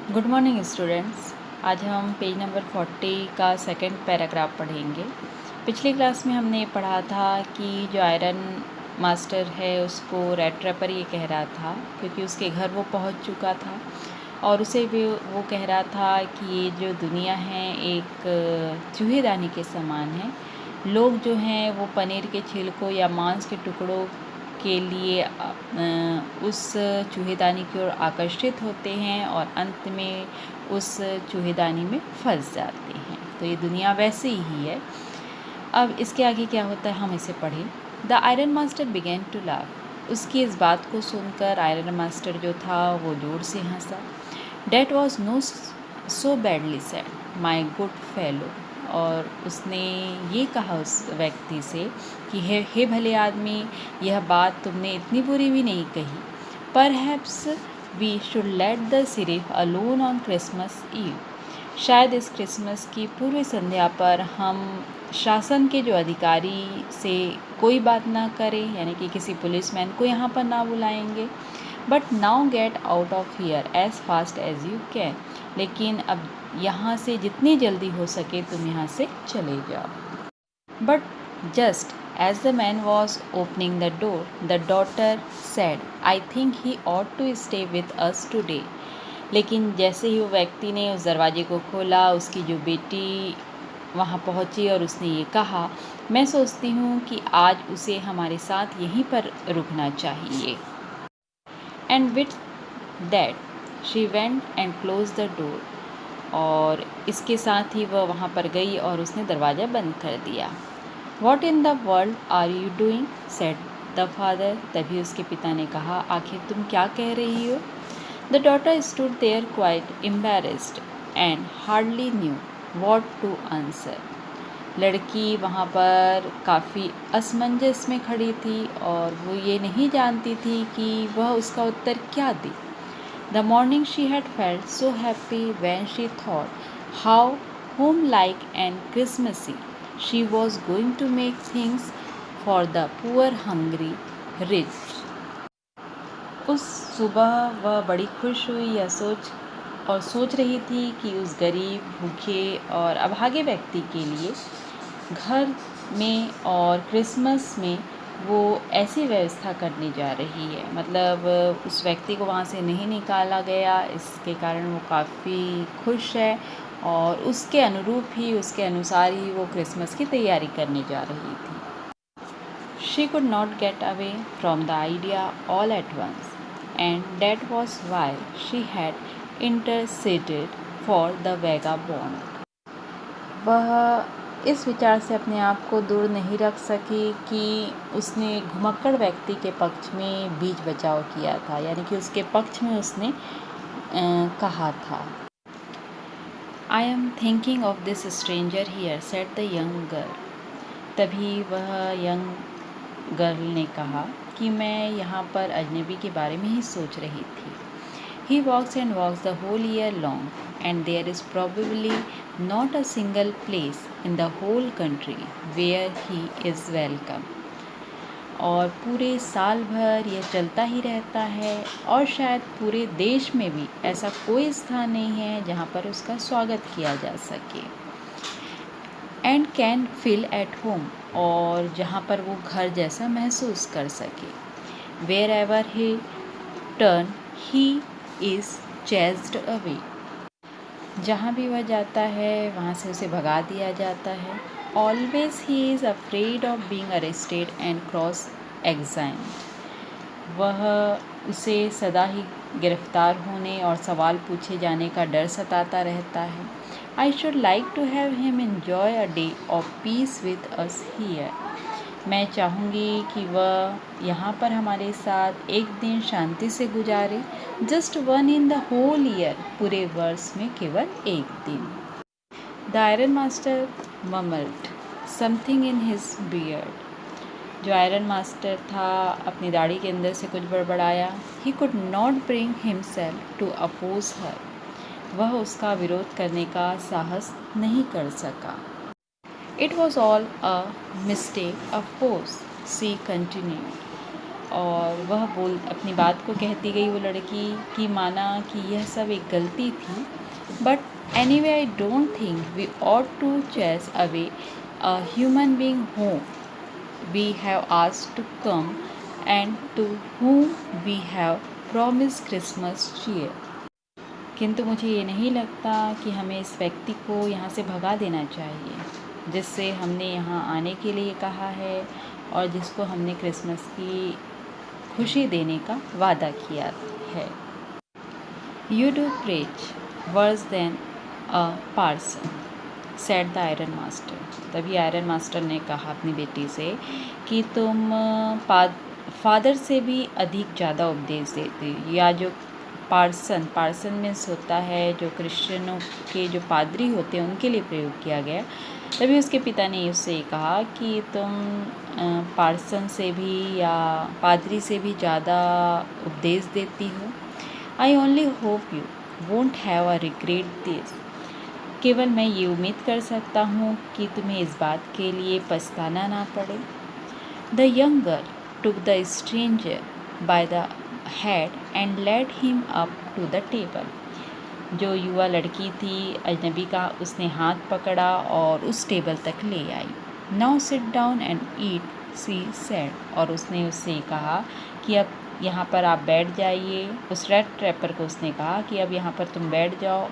Good morning students. आज हम page number 40 का सेकंड पैराग्राफ पढ़ेंगे। पिछली क्लास में हमने पढ़ा था कि जो आयरन मास्टर है उसको रेड ट्रैपर ये कह रहा था क्योंकि उसके घर वो पहुंच चुका था और उसे भी वो कह रहा था कि ये जो दुनिया है एक चूहेदानी के समान है। लोग जो हैं वो पनीर के छिलकों या मांस के टुकड़ों के लिए उस चूहेदानी की ओर आकर्षित होते हैं और अंत में उस चूहेदानी में फंस जाते हैं। तो ये दुनिया वैसे ही है। अब इसके आगे क्या होता है हम इसे पढ़ें। The iron master began to laugh. उसकी इस बात को सुनकर आयरन मास्टर जो था वो जोर से हंसा। That was no so badly said my good fellow. और उसने ये कहा उस व्यक्ति से कि हे भले आदमी, यह बात तुमने इतनी बुरी भी नहीं कही। Perhaps we should let the sheriff alone on Christmas Eve. शायद इस क्रिसमस की पूर्व संध्या पर हम शासन के जो अधिकारी से कोई बात ना करें, यानी कि किसी पुलिसमैन को यहाँ पर ना बुलाएंगे। But now get out of here as fast as you can. लेकिन अब यहाँ से जितनी जल्दी हो सके तुम यहाँ से चले जाओ। But just as the man was opening the door the daughter said I think he ought to stay with us today. लेकिन जैसे ही वो व्यक्ति ने उस दरवाजे को खोला, उसकी जो बेटी वहाँ पहुँची और उसने ये कहा, मैं सोचती हूँ कि आज उसे हमारे साथ यहीं पर रुकना चाहिए। And with that she went and close the door. और इसके साथ ही वह वहाँ पर गई और उसने दरवाज़ा बंद कर दिया। What in the world are you doing said the father. तभी उसके पिता ने कहा, आखिर तुम क्या कह रही हो। The daughter stood there quite embarrassed and hardly knew what to answer. लड़की वहाँ पर काफ़ी असमंजस में खड़ी थी और वो ये नहीं जानती थी कि वह उसका उत्तर क्या दे। The morning she had felt so happy when she thought how home-like and Christmassy she was going to make things for the poor hungry rich. उस सुबह वह बड़ी खुश हुई यह सोच रही थी कि उस गरीब, भूखे और अभागे व्यक्ति के लिए घर में और क्रिसमस में वो ऐसी व्यवस्था करने जा रही है। मतलब उस व्यक्ति को वहाँ से नहीं निकाला गया, इसके कारण वो काफ़ी खुश है और उसके अनुरूप ही, उसके अनुसार ही वो क्रिसमस की तैयारी करने जा रही थी। She could not get away from the idea all at once and that was why she had interceded for the vagabond. वह इस विचार से अपने आप को दूर नहीं रख सकी कि उसने घुमक्कड़ व्यक्ति के पक्ष में बीच बचाव किया था, यानी कि उसके पक्ष में उसने कहा था। I am thinking of this stranger here said the young girl. तभी वह यंग गर्ल ने कहा कि मैं यहाँ पर अजनबी के बारे में ही सोच रही थी। He walks and walks the whole year long, and there is probably not a single place in the whole country where he is welcome. और पूरे साल भर यह चलता ही रहता है और शायद पूरे देश में भी ऐसा कोई स्थान नहीं है जहाँ पर उसका स्वागत किया जा सके। And can feel at home, और जहाँ पर वो घर जैसा महसूस कर सके। Wherever he turn he is chased away. जहाँ भी वह जाता है वहाँ से उसे भगा दिया जाता है। Always he is afraid of being arrested and cross examined. वह उसे सदा ही गिरफ्तार होने और सवाल पूछे जाने का डर सताता रहता है। I should like to have him enjoy a day of peace with us here. मैं चाहूँगी कि वह यहाँ पर हमारे साथ एक दिन शांति से गुजारे। Just one in the whole year, पूरे वर्ष में केवल एक दिन। The iron master mumbled something in his beard. जो आयरन मास्टर था अपनी दाढ़ी के अंदर से कुछ बड़बड़ाया। He could not bring himself to oppose her. वह उसका विरोध करने का साहस नहीं कर सका। It was all a mistake, of course, she continued. और वह अपनी बात को कहती गई वो लड़की कि माना कि यह सब एक गलती थी, but anyway I don't think we ought to chase away a human being home we have asked to come and to whom we have promised Christmas cheer. किंतु मुझे ये नहीं लगता कि हमें इस व्यक्ति को यहाँ से भगा देना चाहिए जिससे हमने यहाँ आने के लिए कहा है और जिसको हमने क्रिसमस की खुशी देने का वादा किया है. You do preach worse than a parson, said the iron master. तभी आयरन मास्टर ने कहा अपनी बेटी से कि तुम फादर से भी अधिक ज़्यादा उपदेश देते. या जो पार्सन मीन्स होता है जो क्रिश्चियनों के जो पादरी होते हैं उनके लिए प्रयोग किया गया. तभी उसके पिता ने उससे कहा कि तुम पार्सन से भी या पादरी से भी ज़्यादा उपदेश देती हो. I only hope you won't have a regret this. केवल मैं ये उम्मीद कर सकता हूँ कि तुम्हें इस बात के लिए पछताना ना पड़े. The young girl took the stranger by the head and led him up to the table. जो युवा लड़की थी अजनबी का उसने हाथ पकड़ा और उस टेबल तक ले आई. Now sit down and eat, she said. और उसने उससे कहा कि अब यहाँ पर आप बैठ जाइए. उस रेड ट्रैपर को उसने कहा कि अब यहाँ पर तुम बैठ जाओ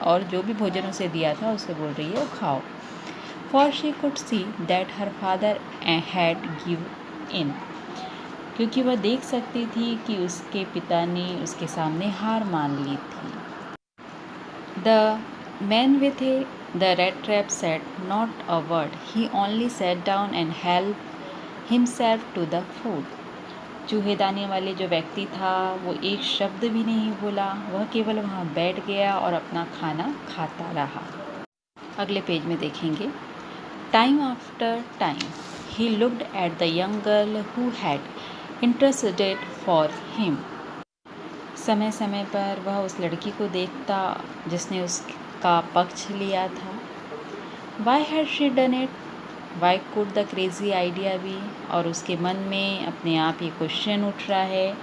और जो भी भोजन उसे दिया था उसे बोल रही है वो खाओ. For she could see that her father had give in. क्योंकि वह देख सकती थी कि उसके पिता ने उसके सामने हार मान ली थी. The man with the red trap said not a word. He only sat down and help himself to the food. चूहेदानी वाले जो व्यक्ति था वो एक शब्द भी नहीं बोला. वह केवल वहाँ बैठ गया और अपना खाना खाता रहा. अगले पेज में देखेंगे. Time after time he looked at the young girl who had interested for him. समय समय पर वह उस लड़की को देखता जिसने उसका पक्ष लिया था. Why had she done it? Why could the crazy idea भी. और उसके मन में अपने आप ये क्वेश्चन उठ रहा है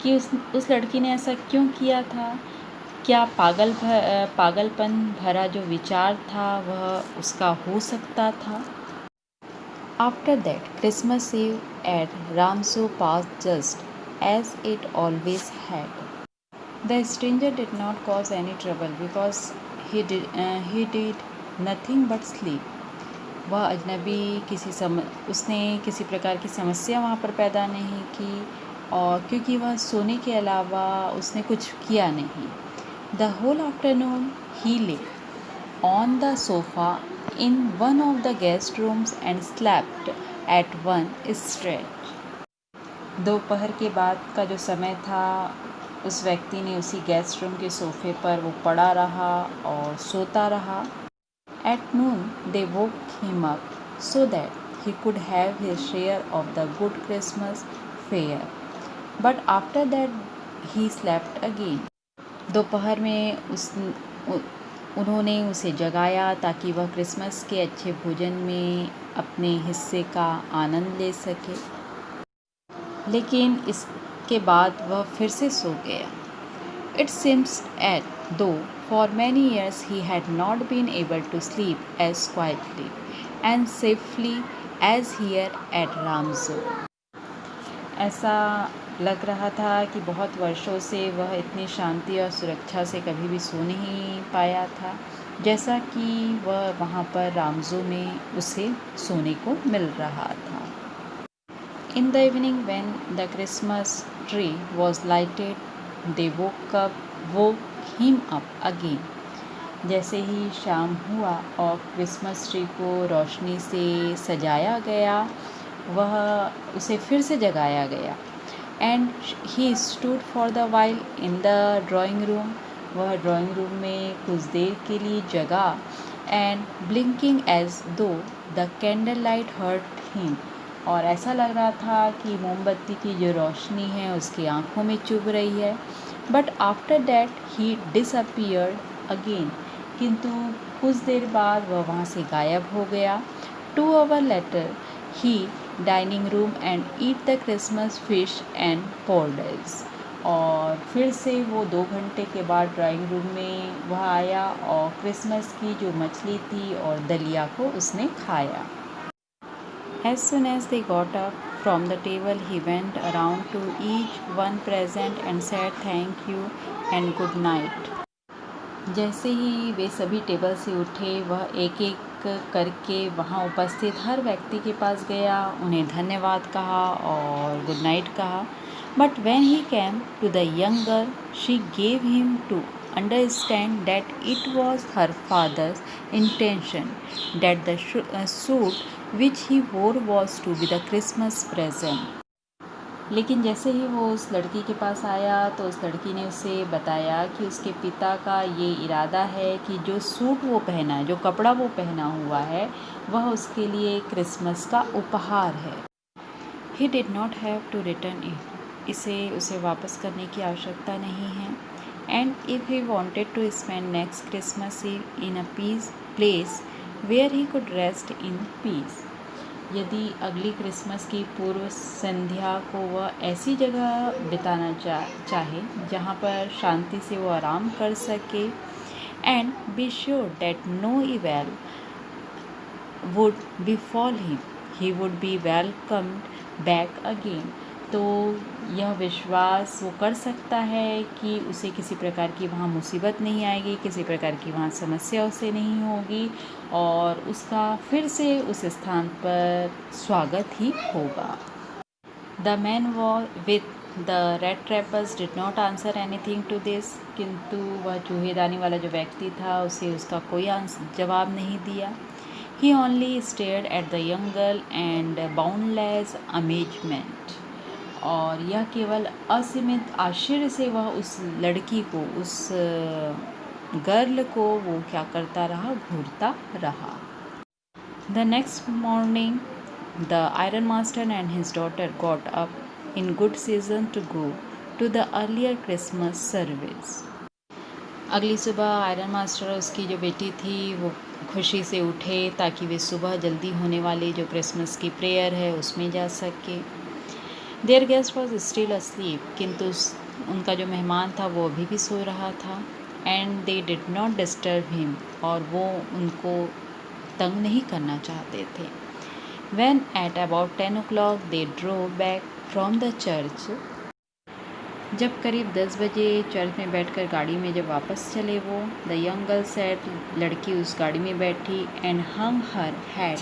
कि उस लड़की ने ऐसा क्यों किया था. क्या पागलपन भरा जो विचार था वह उसका हो सकता था. After that Christmas Eve at Ramsjo passed just as it always had. The stranger did not cause any trouble because he did nothing but sleep. वह अजनबी उसने किसी प्रकार की समस्या वहाँ पर पैदा नहीं की और क्योंकि वह सोने के अलावा उसने कुछ किया नहीं. द होल आफ्टरनून ही ले on the sofa in one of the guest rooms and slept at one stretch. दोपहर के बाद का जो समय था उस व्यक्ति ने उसी गेस्ट रूम के सोफ़े पर वो पड़ा रहा और सोता रहा. At noon they woke him up so that he could have his share of the good Christmas fare. But after that he slept again. दोपहर में उन्होंने उसे जगाया ताकि वह क्रिसमस के अच्छे भोजन में अपने हिस्से का आनंद ले सके. लेकिन इसके बाद वह फिर से सो गया. It seems though for many years he had not been able to sleep as quietly and safely as here at Ramsau. ऐसा लग रहा था कि बहुत वर्षों से वह इतनी शांति और सुरक्षा से कभी भी सो नहीं पाया था जैसा कि वह वहाँ पर रामजो में उसे सोने को मिल रहा था. In the evening when the Christmas tree was lighted, they woke him up again. जैसे ही शाम हुआ और क्रिसमस ट्री को रोशनी से सजाया गया वह उसे फिर से जगाया गया. And he stood for the while in the drawing room. वह ड्राइंग रूम में कुछ देर के लिए जगा. And blinking as though the candle light hurt him. और ऐसा लग रहा था कि मोमबत्ती की जो रोशनी है उसकी आँखों में चुभ रही है. But after that he disappeared again. किंतु कुछ देर बाद वह वहाँ से गायब हो गया. 2 hours later he dining room and eat the Christmas fish and poured eggs. और फिर से वो 2 घंटे के बाद ड्राइंग रूम में वह आया और क्रिसमस की जो मछली थी और दलिया को उसने खाया। As soon as they got up from the table, he went around to each one present and said thank you and good night. जैसे ही वे सभी टेबल से उठे, वह एक एक करके वहाँ उपस्थित हर व्यक्ति के पास गया, उन्हें धन्यवाद कहा और गुड नाइट कहा। But when he came to the young girl, she gave him to understand that it was her father's intention that the suit which he wore was to be the Christmas present. लेकिन जैसे ही वो उस लड़की के पास आया तो उस लड़की ने उसे बताया कि उसके पिता का ये इरादा है कि जो सूट वो पहना है, जो कपड़ा वो पहना हुआ है, वह उसके लिए क्रिसमस का उपहार है। He did not have to return it. उसे वापस करने की आवश्यकता नहीं है। And if he wanted to spend next Christmas Eve in a place where he could rest in peace. यदि अगली क्रिसमस की पूर्व संध्या को वह ऐसी जगह बिताना चाहे जहाँ पर शांति से वो आराम कर सके, and be sure that no evil would befall him, he would be welcomed back again. तो यह विश्वास वो कर सकता है कि उसे किसी प्रकार की वहाँ मुसीबत नहीं आएगी, किसी प्रकार की वहाँ समस्या उसे नहीं होगी और उसका फिर से उस स्थान पर स्वागत ही होगा। The man with the red trappers did not answer anything to this, किंतु वह चूहेदानी वाला जो व्यक्ति था उसे उसका कोई जवाब नहीं दिया। He only stared at the young girl and boundless amazement. और यह केवल असीमित आश्चर्य से वह उस लड़की को, उस गर्ल को वो क्या करता रहा, घूरता रहा। The next morning, the iron master and his daughter got up in good season to go to the earlier Christmas service. अगली सुबह आयरन मास्टर और उसकी जो बेटी थी वो खुशी से उठे ताकि वे सुबह जल्दी होने वाली जो क्रिसमस की प्रेयर है उसमें जा सके। There guest was still asleep, किंतु उनका जो मेहमान था वो अभी भी सो रहा था। And they did not disturb him, और वो उनको तंग नहीं करना चाहते थे। When at about 10 o'clock they drove back from the church, जब करीब 10 बजे चर्च में बैठकर गाड़ी में जब वापस चले वो, द यंग गर्ल सेट, लड़की उस गाड़ी में बैठी, and hung her head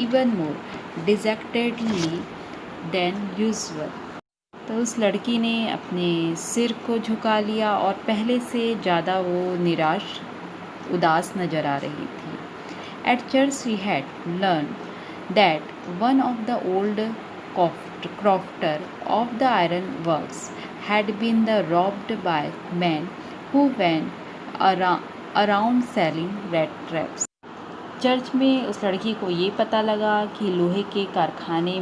even more dejectedly than usual. तो उस लड़की ने अपने सिर को झुका लिया और पहले से ज़्यादा वो निराश, उदास नज़र आ रही थी। At church she had learn that one of the old crofter of the iron works had been robbed by men who went around selling rat traps. Church में उस लड़की को ये पता लगा कि लोहे के कारखाने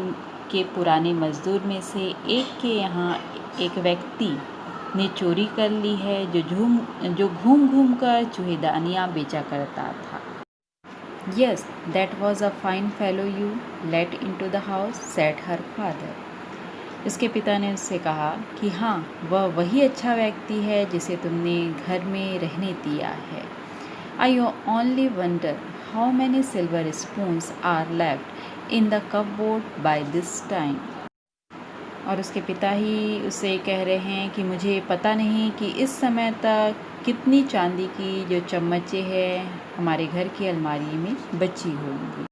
के पुराने मजदूर में से एक के यहाँ एक व्यक्ति ने चोरी कर ली है जो घूम घूम कर चूहेदानियाँ बेचा करता था। Yes, that was a fine fellow you let into the house, said her father. उसके पिता ने उससे कहा कि हाँ, वह वही अच्छा व्यक्ति है जिसे तुमने घर में रहने दिया है। I only wonder how many silver spoons are left in the cupboard by this time. और उसके पिता ही उसे कह रहे हैं कि मुझे पता नहीं कि इस समय तक कितनी चांदी की जो चम्मचें हैं हमारे घर की अलमारी में बची होंगी।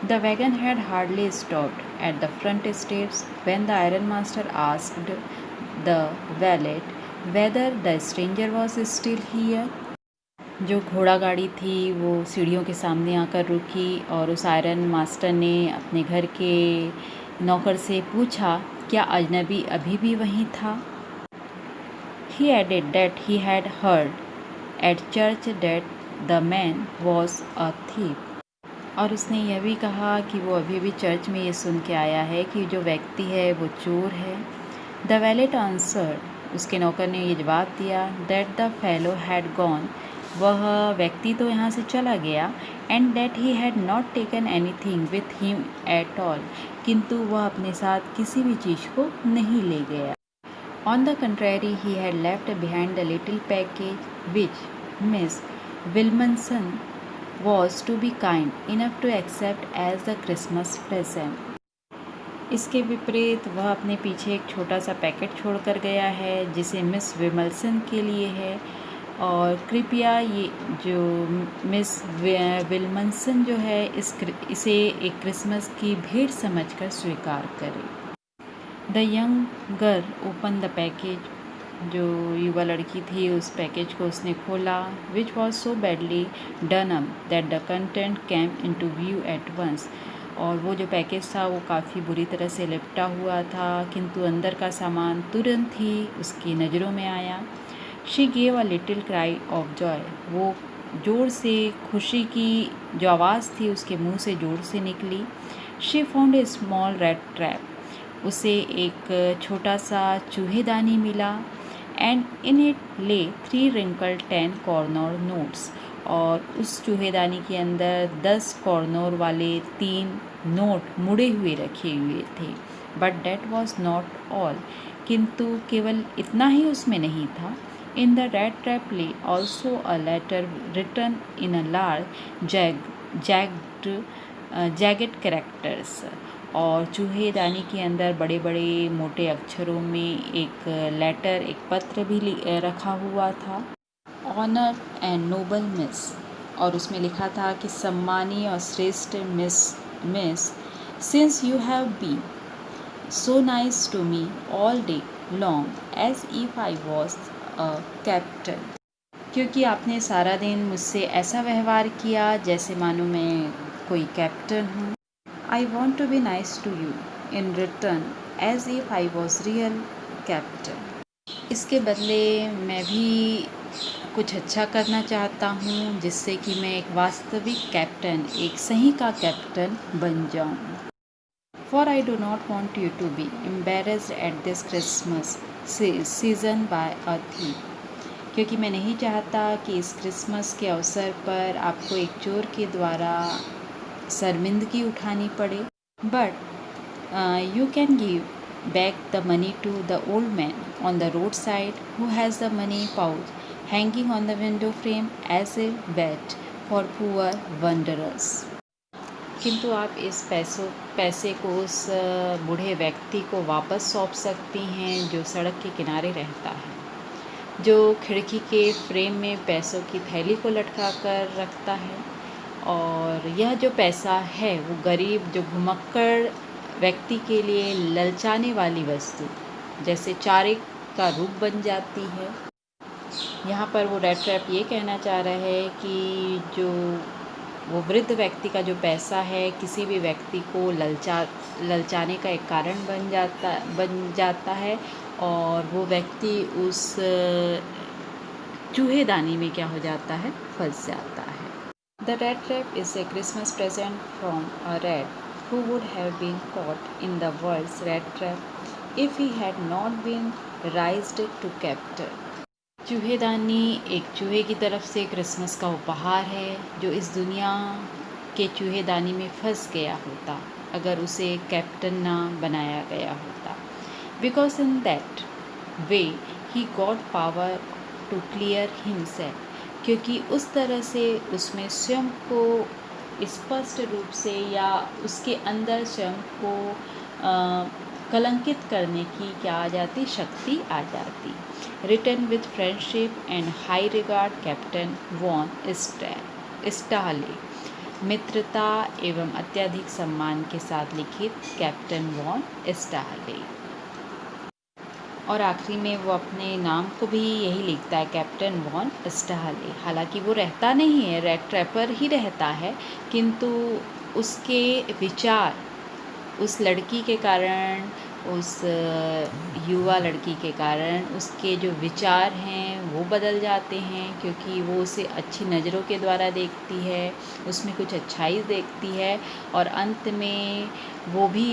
The wagon had hardly stopped at the front steps when the iron master asked the valet whether the stranger was still here. जो घोड़ा गाड़ी थी वो सीढ़ियों के सामने आकर रुकी और उस आयरन मास्टर ने अपने घर के नौकर से पूछा क्या अजनबी अभी भी वहीं था। He added that he had heard at church that the man was a thief. और उसने यह भी कहा कि वो अभी भी चर्च में ये सुन के आया है कि जो व्यक्ति है वो चोर है। The valet answered, उसके नौकर ने ये जवाब दिया that the fellow had gone वह व्यक्ति तो यहाँ से चला गया, and that he had not taken anything with him at all, किंतु वह अपने साथ किसी भी चीज़ को नहीं ले गया। On the contrary he had left behind the little package which Miss Willmansson was to be kind enough to accept as the Christmas present. इसके विपरीत वह अपने पीछे एक छोटा सा पैकेट छोड़कर गया है जिसे मिस विमल्सन के लिए है, और कृपया ये जो मिस विल्मनसन जो है इसे एक क्रिसमस की भेंट समझकर स्वीकार करे। The young girl open the package, जो युवा लड़की थी उस पैकेज को उसने खोला, which was so badly done up that the content came into view at once, और वो जो पैकेज था वो काफ़ी बुरी तरह से लिपटा हुआ था, किंतु अंदर का सामान तुरंत ही उसकी नज़रों में आया। She gave a little cry of Joy, वो ज़ोर से खुशी की जो आवाज़ थी उसके मुंह से ज़ोर से निकली। She found a small red trap, उसे एक छोटा सा चूहेदानी मिला, एंड इन इट ले 3 wrinkled 10 कॉर्नर नोट्स, और उस चूहेदानी के अंदर 10 कॉर्नर वाले 3 नोट मुड़े हुए रखे हुए थे। But that was not all, किंतु केवल इतना ही उसमें नहीं था। In the red trap lay also a letter written in a large jagged characters, और चूहेदानी के अंदर बड़े बड़े मोटे अक्षरों में एक लेटर, एक पत्र भी रखा हुआ था। ऑनर एंड नोबल मिस, और उसमें लिखा था कि सम्मानी और श्रेष्ठ Miss since you have been so nice to me all day long as if I was a captain, क्योंकि आपने सारा दिन मुझसे ऐसा व्यवहार किया जैसे मानो मैं कोई कैप्टन हूँ। I want to be nice to you in return as if I was real captain. इसके बदले मैं भी कुछ अच्छा करना चाहता हूँ जिससे कि मैं एक वास्तविक कैप्टन, एक सही का कैप्टन बन जाऊँ। For I do not want you to be embarrassed at this Christmas season by a thief. क्योंकि मैं नहीं चाहता कि इस क्रिसमस के अवसर पर आपको एक चोर के द्वारा शर्मिंदगी उठानी पड़े। But you can give back the money to the old man on the road side who has the money pouch hanging on the window frame as a bait for poor wanderers. किंतु आप इस पैसे को उस बूढ़े व्यक्ति को वापस सौंप सकती हैं जो सड़क के किनारे रहता है, जो खिड़की के फ्रेम में पैसों की थैली को लटका कर रखता है, और यह जो पैसा है वो गरीब जो घुमक्कड़ व्यक्ति के लिए ललचाने वाली वस्तु जैसे चारे का रूप बन जाती है। यहाँ पर वो रेड ट्रैप ये कहना चाह रहा है कि जो वो वृद्ध व्यक्ति का जो पैसा है किसी भी व्यक्ति को ललचाने का एक कारण बन जाता है, और वो व्यक्ति उस चूहेदानी में क्या हो जाता है, फंस जाता है। The rat trap is a Christmas present from a rat who would have been caught in the world's rat trap if he had not been raised to captain. चूहेदानी एक चूहे की तरफ से क्रिसमस का उपहार है जो इस दुनिया के चूहेदानी में फंस गया होता अगर उसे कैप्टन ना बनाया गया होता। Because in that way he got power to clear himself, क्योंकि उस तरह से उसमें स्वयं को स्पष्ट रूप से या उसके अंदर स्वयं को कलंकित करने की क्या आ जाती, शक्ति आ जाती। Written with friendship and high regard Captain von Stahle, मित्रता एवं अत्यधिक सम्मान के साथ लिखित कैप्टन वॉन स्टाहले। और आखिरी में वो अपने नाम को भी यही लिखता है, कैप्टन वॉन स्टाहले। हालांकि वो रहता नहीं है, रेड ट्रैपर ही रहता है, किंतु उसके विचार उस लड़की के कारण, उस युवा लड़की के कारण उसके जो विचार हैं वो बदल जाते हैं, क्योंकि वो उसे अच्छी नज़रों के द्वारा देखती है, उसमें कुछ अच्छाई देखती है, और अंत में वो भी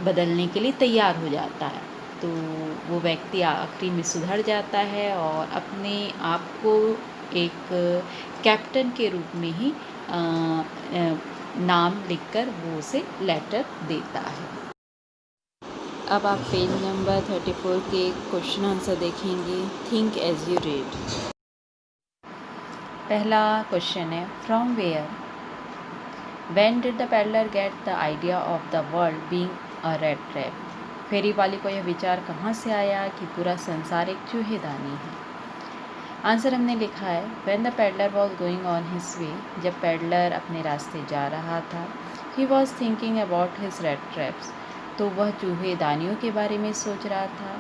बदलने के लिए तैयार हो जाता है। तो वो व्यक्ति आखिरी में सुधर जाता है और अपने आप को एक कैप्टन के रूप में ही नाम लिखकर वो उसे लेटर देता है। अब आप पेज नंबर 34 के क्वेश्चन आंसर देखेंगे। Think as you read. पहला क्वेश्चन है, from where when did the peddler get the idea of the world being a rat trap. फेरी वाले को यह विचार कहाँ से आया कि पूरा संसार एक चूहेदानी है। आंसर हमने लिखा है, when the peddler was going on his way, जब पेडलर अपने रास्ते जा रहा था, he was thinking about his rat traps, तो वह चूहेदानियों के बारे में सोच रहा था।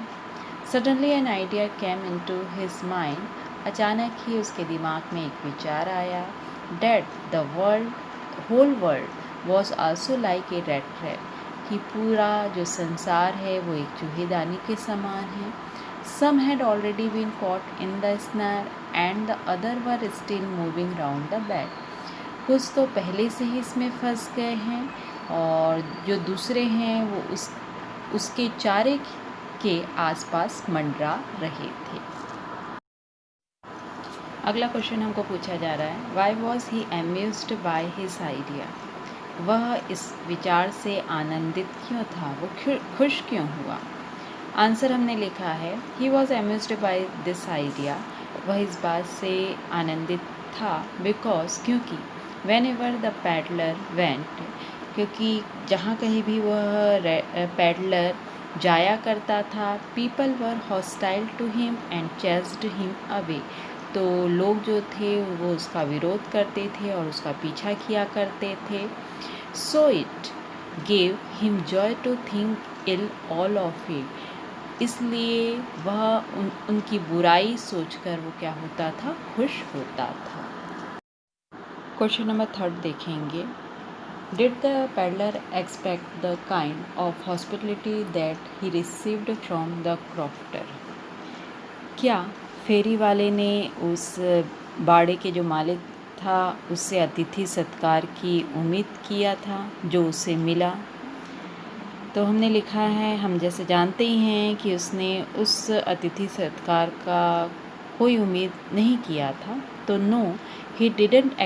Suddenly an idea came into his mind, अचानक ही उसके दिमाग में एक विचार आया, that the whole world was also like a rat trap, कि पूरा जो संसार है वो एक चूहेदानी के समान है। Some had already been caught in the snare and the other were still moving round the bed. कुछ तो पहले से ही इसमें फंस गए हैं और जो दूसरे हैं वो उसके चारे के आसपास मंडरा रहे थे। अगला क्वेश्चन हमको पूछा जा रहा है, why was he amused by his idea. वह इस विचार से आनंदित क्यों था, वो खुश क्यों हुआ। आंसर हमने लिखा है, he was amused by this idea, वह इस बात से आनंदित था बिकॉज, क्योंकि whenever the peddler went, क्योंकि जहाँ कहीं भी वह पैडलर जाया करता था, people were hostile to him and chased him away, तो लोग जो थे वो उसका विरोध करते थे और उसका पीछा किया करते थे। So it gave him joy to think ill all of it, इसलिए वह उनकी बुराई सोचकर वो क्या होता था, खुश होता था। क्वेश्चन नंबर 3 देखेंगे, did the peddler expect the kind of hospitality that he received from the crofter. क्या फेरी वाले ने उस बाड़े के जो मालिक था उससे अतिथि सत्कार की उम्मीद किया था जो उसे मिला। तो हमने लिखा है, हम जैसे जानते ही हैं कि उसने उस अतिथि सत्कार का कोई उम्मीद नहीं किया था, तो no he didn't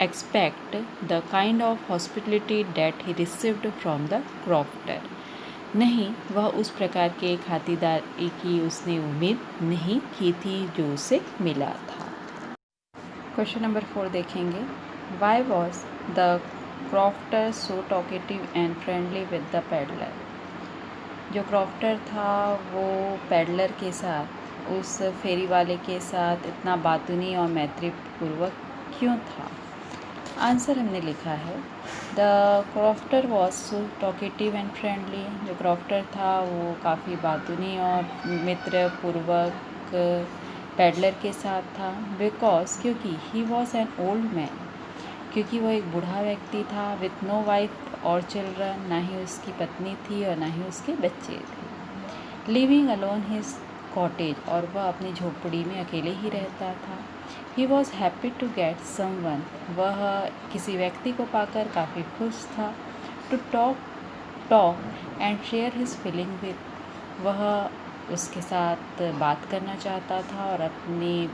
expect the kind of hospitality that he received from the crofter. नहीं, वह उस प्रकार के खातिरदारी की उसने उम्मीद नहीं की थी जो उसे मिला था। क्वेश्चन नंबर 4 देखेंगे, why was the crofter so talkative and friendly with the peddler. जो क्रॉफ्टर था वो पेडलर के साथ, उस फेरी वाले के साथ इतना बातूनी और मैत्रीपूर्वक क्यों था। आंसर हमने लिखा है, the crofter was so talkative and friendly. जो क्रॉफ्टर था वो काफ़ी बातूनी और मित्रपूर्वक पेडलर के साथ था, बिकॉज, क्योंकि he was an old man, क्योंकि वह एक बूढ़ा व्यक्ति था, विथ नो वाइफ और चिल्ड्रन, ना ही उसकी पत्नी थी और ना ही उसके बच्चे थे, लिविंग अलोन हिज कॉटेज, और वह अपनी झोपड़ी में अकेले ही रहता था। He was happy to get someone, वह किसी व्यक्ति को पाकर काफ़ी खुश था। To talk and share his feeling with, वह उसके साथ बात करना चाहता था और अपनी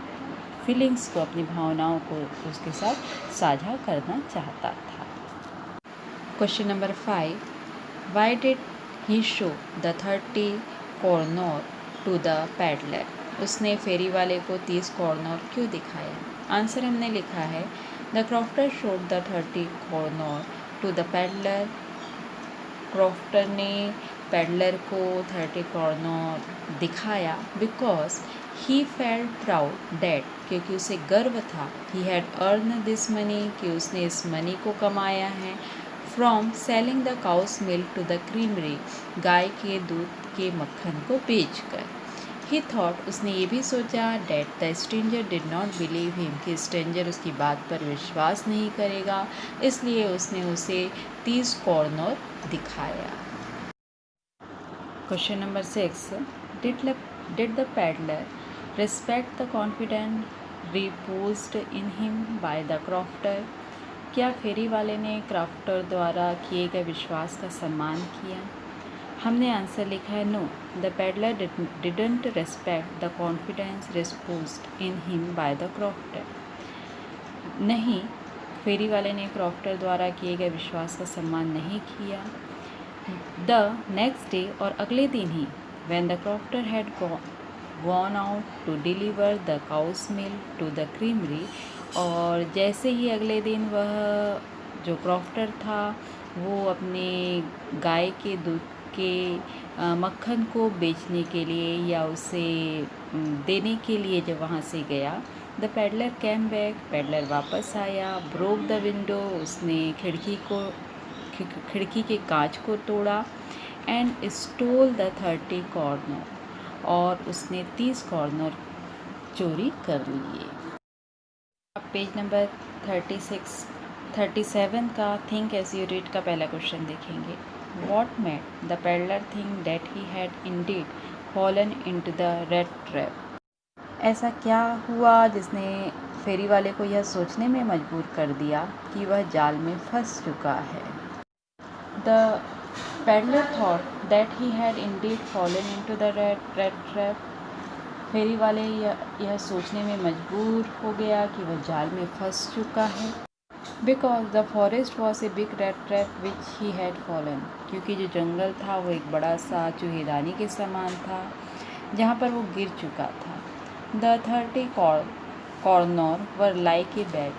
फीलिंग्स को, अपनी भावनाओं को उसके साथ साझा करना चाहता था। Question number 5, why did he show the 30 corner to the peddler. उसने फेरी वाले को 30 कॉर्नर क्यों दिखाया। आंसर हमने लिखा है, the crofter showed the 30 corner to the peddler. Crofter ने पैडलर को 30 कॉर्नर दिखाया because he felt proud that, क्योंकि उसे गर्व था, he had earn this money, कि उसने इस मनी को कमाया है, from selling the cow's milk to the creamery, गाय के दूध के मक्खन को बेचकर। ही थॉट, उसने ये भी सोचा, that the stranger did not believe him, कि स्ट्रेंजर उसकी बात पर विश्वास नहीं करेगा, इसलिए उसने उसे 30 कॉर्नर दिखाया। Question number 6, did the peddler respect the confidence reposed in him by the crofter. क्या फेरी वाले ने क्रॉफ्टर द्वारा किए गए विश्वास का सम्मान किया। हमने आंसर लिखा है no, the peddler didn't respect the confidence reposed in him by the crofter. नहीं, फेरी वाले ने क्रॉफ्टर द्वारा किए गए विश्वास का सम्मान नहीं किया। द नेक्स्ट डे, और अगले दिन ही, when the crofter had gone out to deliver the cow's milk to the creamery, और जैसे ही अगले दिन वह जो क्रॉफ्टर था वो अपने गाय के दूध के मक्खन को बेचने के लिए या उसे देने के लिए जब वहाँ से गया, the peddler came back, peddler वापस आया, ब्रोक द विंडो, उसने खिड़की के कांच को तोड़ा, एंड स्टोल द 30 कॉर्नर, और उसने 30 कॉर्नर चोरी कर लिए। अब पेज नंबर 37 का थिंक एज यू रीड का पहला क्वेश्चन देखेंगे। What made the peddler think that he had indeed fallen into the rat trap? ऐसा क्या हुआ जिसने फेरी वाले को यह सोचने में मजबूर कर दिया कि वह जाल में फंस चुका है। The peddler thought that he had indeed fallen into the rat trap. फेरी वाले यह सोचने में मजबूर हो गया कि वह जाल में फंस चुका है। Because the forest was a big rat trap which he had fallen. क्योंकि जो जंगल था वो एक बड़ा सा चूहेदानी के समान था जहाँ पर वो गिर चुका था। The 30 corner were like a bed.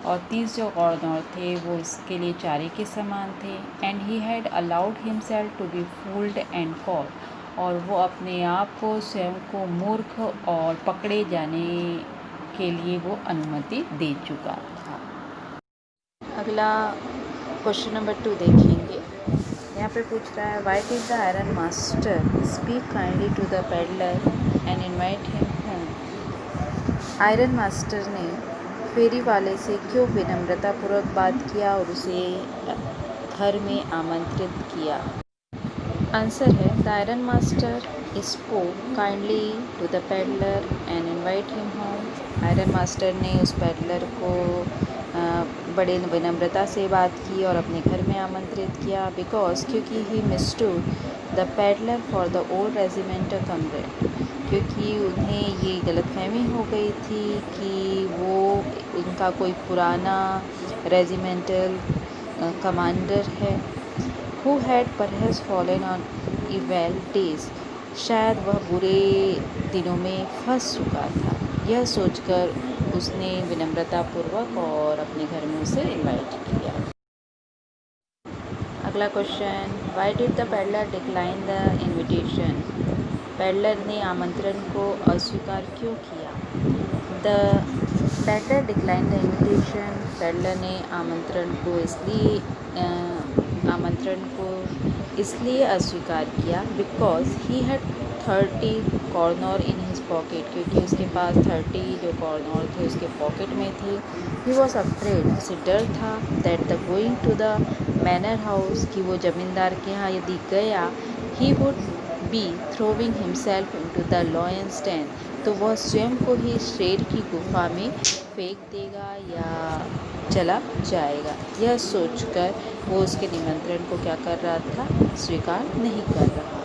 और 30 जो कॉर्नर थे वो इसके लिए चारे के समान थे। And he had allowed himself to be fooled and caught. और वो अपने आप को स्वयं को मूर्ख और पकड़े जाने के लिए वो अनुमति दे चुका था। अगला क्वेश्चन नंबर 2 देखेंगे। यहाँ पे पूछ रहा है why did the iron master speak kindly to the peddler and invite him home. Iron master ने फेरी वाले से क्यों विनम्रतापूर्वक बात किया और उसे घर में आमंत्रित किया। आंसर है the iron master spoke kindly to the peddler and invite him home. Iron master ने उस पेडलर को बड़े विनम्रता से बात की और अपने घर में आमंत्रित किया। बिकॉज क्योंकि he mistook the peddler for the old regimental comrade. क्योंकि उन्हें ये गलतफहमी हो गई थी कि वो उनका कोई पुराना रेजिमेंटल कमांडर है। Who had perhaps fallen on eval days. शायद वह बुरे दिनों में फंस चुका था। यह सोचकर उसने विनम्रतापूर्वक और अपने घर में उसे इनवाइट किया। अगला question why did the peddler decline the invitation. Peddler ने आमंत्रण को अस्वीकार क्यों किया। The peddler decline the invitation. Peddler ने आमंत्रण को इसलिए अस्वीकार किया because he had 30 corner in his pocket. क्योंकि उसके पास 30 जो कॉर्नर थे उसके पॉकेट में थे। He was afraid. उसे डर था that the going to the manor house कि वो ज़मींदार के यहाँ यदि गया he would be throwing himself into the lion's den. तो वह स्वयं को ही शेर की गुफा में फेंक देगा या चला जाएगा। यह सोचकर वो उसके निमंत्रण को क्या कर रहा था, स्वीकार नहीं कर रहा।